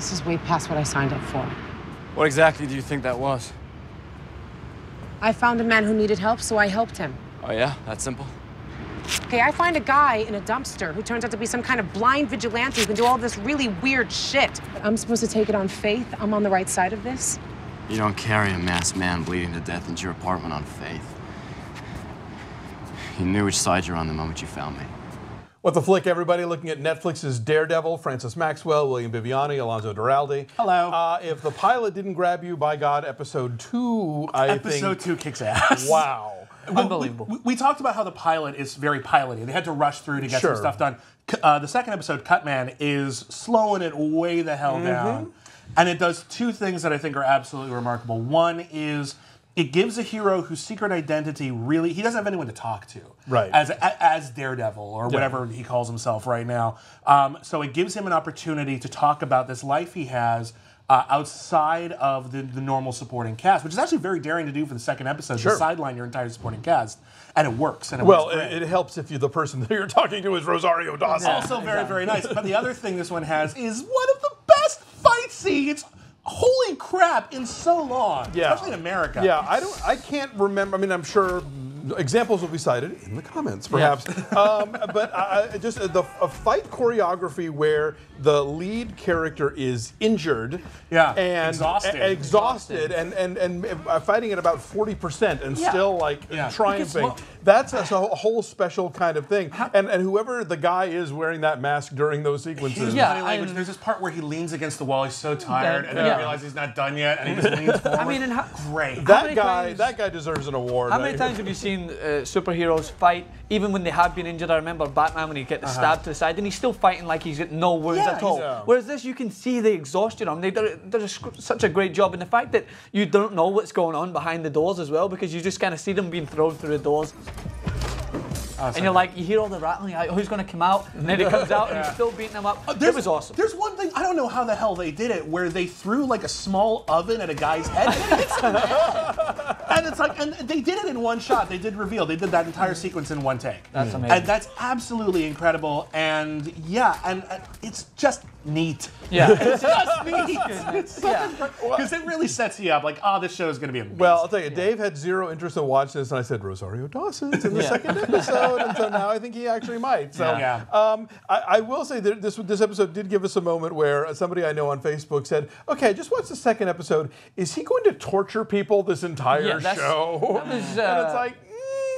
This is way past what I signed up for. What exactly do you think that was? I found a man who needed help, so I helped him. Oh yeah? That simple? Okay, I find a guy in a dumpster who turns out to be some kind of blind vigilante who can do all this really weird shit. I'm supposed to take it on faith? I'm on the right side of this? You don't carry a masked man bleeding to death into your apartment on faith. You knew which side you're on the moment you found me. What the flick, everybody? Looking at Netflix's Daredevil, Francis Maxwell, William Bibbiani, Alonso Duralde. Hello. If the pilot didn't grab you, by God, episode 2, I think... Episode 2 kicks ass. Wow. Unbelievable. We talked about how the pilot is very piloty. They had to rush through to get some stuff done. The second episode, Cutman, is slowing it way the hell down. And it does two things that I think are absolutely remarkable. One is it gives a hero whose secret identity really, he doesn't have anyone to talk to. Right. As Daredevil or whatever he calls himself right now. So it gives him an opportunity to talk about this life he has outside of the normal supporting cast, which is actually very daring to do for the second episode, to sideline your entire supporting cast. And it works. And it helps if the person that you're talking to is Rosario Dawson. Also very, very nice. But the other thing this one has is one of the best fight scenes, holy crap, in so long, especially in America. Yeah, I can't remember. I mean, I'm sure examples will be cited in the comments, perhaps. But just a fight choreography where the lead character is injured, and exhausted, and fighting at about 40%, and still like triumphing. That's a whole special kind of thing. And whoever the guy is wearing that mask during those sequences. There's this part where he leans against the wall. He's so tired, and then he realizes he's not done yet, and he just leans forward. I mean, great. That guy deserves an award. How many times have you seen superheroes fight, even when they have been injured? I remember Batman when he gets stabbed to the side, and he's still fighting like he's got no wounds at all. Whereas this, you can see the exhaustion on him. They do such a great job, and the fact that you don't know what's going on behind the doors as well, because you just kind of see them being thrown through the doors. And you're like, you hear all the rattling, like, who's going to come out? And then it comes out, and he's still beating them up. It was awesome. There's one thing, I don't know how the hell they did it, where they threw like a small oven at a guy's head. And it's like, and they did it in one shot. They did reveal. They did that entire sequence in one take. That's amazing. And that's absolutely incredible. And and it's just neat. Yeah. It's just neat. Because it really sets you up like, oh, this show is going to be amazing. Well, I'll tell you, Dave had zero interest in watching this, and I said, Rosario Dawson's in the second episode, and so now I think he actually might. So, I will say that this episode did give us a moment where somebody I know on Facebook said, okay, just watch the second episode. Is he going to torture people this entire show? And it's like,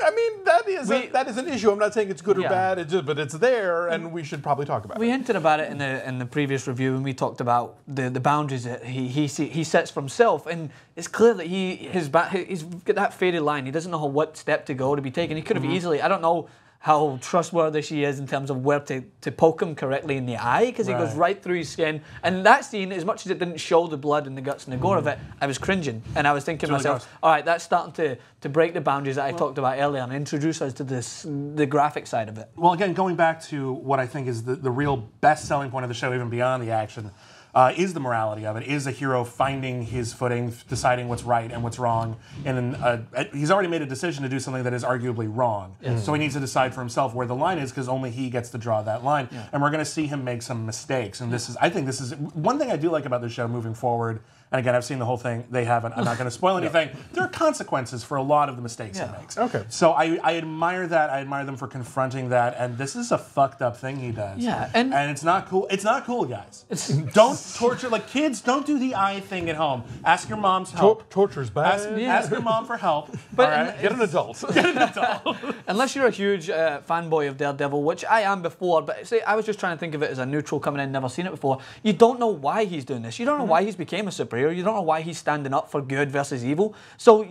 I mean, that is an issue. I'm not saying it's good or bad, but it's there, and we should probably talk about it. We hinted about it in the previous review when we talked about the boundaries that he sets for himself, and it's clear that he's got that faded line. He doesn't know what step to go to be taken. He could have easily, I don't know how trustworthy she is in terms of where to poke him correctly in the eye, because he goes right through his skin. And that scene, as much as it didn't show the blood and the guts and the gore of it, I was cringing. And I was thinking to myself, all right, that's starting to break the boundaries that I talked about earlier and introduce us to the graphic side of it. Well, again, going back to what I think is the real best selling point of the show, even beyond the action, is the morality of it, is a hero finding his footing, deciding what's right and what's wrong. And he's already made a decision to do something that is arguably wrong. So he needs to decide for himself where the line is, because only he gets to draw that line. And we're going to see him make some mistakes. And I think this is one thing I do like about the show moving forward. And again, I've seen the whole thing. They haven't. I'm not going to spoil anything. There are consequences for a lot of the mistakes he makes. Okay. So I admire that. I admire them for confronting that. And this is a fucked up thing he does. Yeah. And it's not cool. It's not cool, guys. Don't torture, like kids, don't do the eye thing at home. Ask your mom's help. Torture's bad. Ask your mom for help. But get an adult. Get an adult. Unless you're a huge fanboy of Daredevil, which I am before, but see, I was just trying to think of it as a neutral coming in, never seen it before. You don't know why he's doing this. You don't know why he's became a superhero. You don't know why he's standing up for good versus evil. So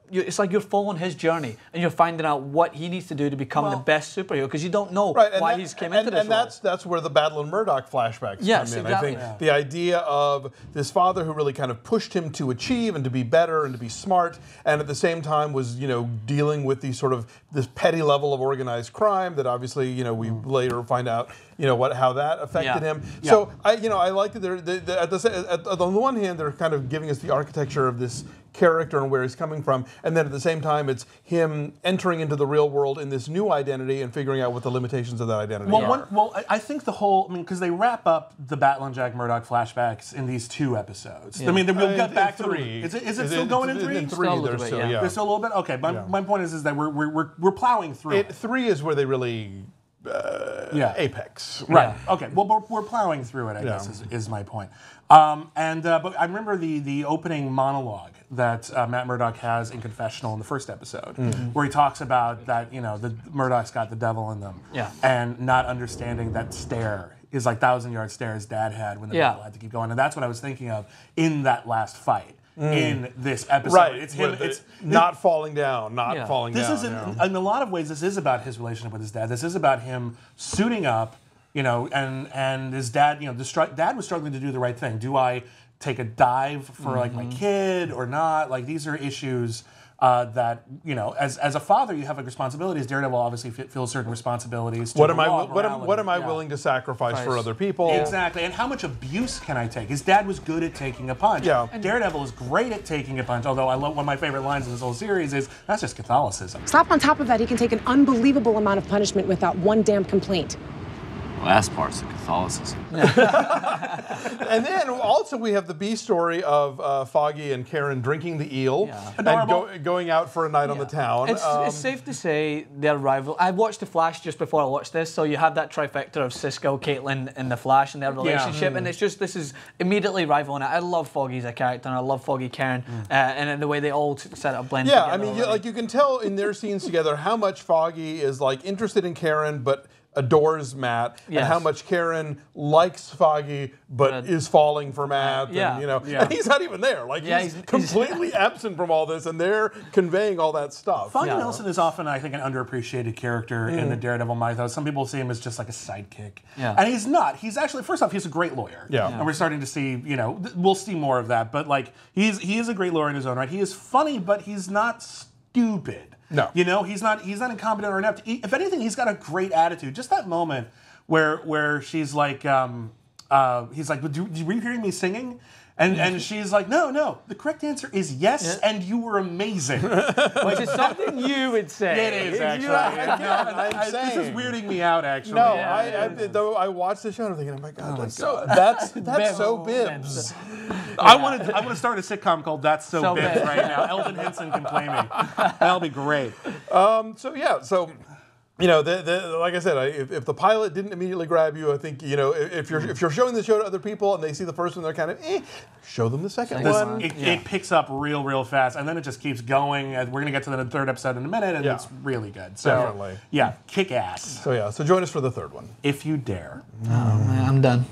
it's like you're following his journey, and you're finding out what he needs to do to become the best superhero, because you don't know why he's came into this role. And that's where the Battle in Murdoch flashbacks come in. Exactly. I think the idea of this father who really kind of pushed him to achieve and to be better and to be smart, and at the same time was, dealing with this petty level of organized crime that obviously, we later find out how that affected him. So I like that on the one hand they're kind of giving us the architecture of this character and where he's coming from, and then at the same time it's him entering into the real world in this new identity and figuring out what the limitations of that identity are. Well, I think because they wrap up the Batlin Jack Murdoch flashbacks in these 2 episodes. I mean, we'll get back to 3. Is it still going in 3? In 3, there's still, There's still a little bit. Okay, my point is that we're plowing through. 3 is where they really apex. Right. Okay. Well, we're plowing through it, I guess, is my point. But I remember the opening monologue that Matt Murdock has in Confessional in the first episode, where he talks about that, the Murdoch's got the devil in them, and not understanding that stare is like 1,000-yard stare his dad had when the devil had to keep going, and that's what I was thinking of in that last fight. In this episode, right? It's him. It's not falling down, falling down. This is in a lot of ways. This is about his relationship with his dad. This is about him suiting up, and his dad. Dad was struggling to do the right thing. Do I take a dive for like my kid or not? Like these are issues that as a father, you have like responsibilities. Daredevil obviously feels certain responsibilities. To what am I willing to sacrifice for other people? Exactly. And how much abuse can I take? His dad was good at taking a punch. Yeah. And Daredevil is great at taking a punch. Although one of my favorite lines in this whole series is that's just Catholicism. Slap on top of that, he can take an unbelievable amount of punishment without one damn complaint. Last part's the Catholicism. And then also we have the B story of Foggy and Karen drinking the eel and going out for a night on the town. It's safe to say their rival. I watched The Flash just before I watched this, so you have that trifecta of Cisco, Caitlin, and The Flash and their relationship, and it's just this is immediately rivaling it. I love Foggy as a character, and I love Foggy Karen, and the way they all set up blend together. Yeah, I mean, you can tell in their scenes together how much Foggy is like interested in Karen, but adores Matt, and how much Karen likes Foggy, but is falling for Matt. And he's not even there. Like he's completely absent from all this, and they're conveying all that stuff. Foggy Nelson is often, I think, an underappreciated character in the Daredevil mythos. Some people see him as just like a sidekick, and he's not. He's actually, first off, he's a great lawyer. And we're starting to see, we'll see more of that. But like, he is a great lawyer in his own right. He is funny, but he's not stupid. No, he's not incompetent or inept. If anything, he's got a great attitude. Just that moment where she's like, he's like, were you hearing me singing? And she's like, no. The correct answer is yes, and you were amazing. Which is something you would say. It is actually. This is weirding me out. Actually, no. Though I watched the show and I'm thinking, oh my god, that's so Bibbs. I want to start a sitcom called That's So Bibbs right now. Elvin Henson can play me. That'll be great. Like I said, if the pilot didn't immediately grab you, I think if you're showing the show to other people and they see the first one, they're kind of show them the second one. It picks up real fast, and then it just keeps going. We're gonna get to the 3rd episode in a minute, and it's really good. So, definitely, kick ass. So join us for the 3rd one if you dare. Oh man, I'm done.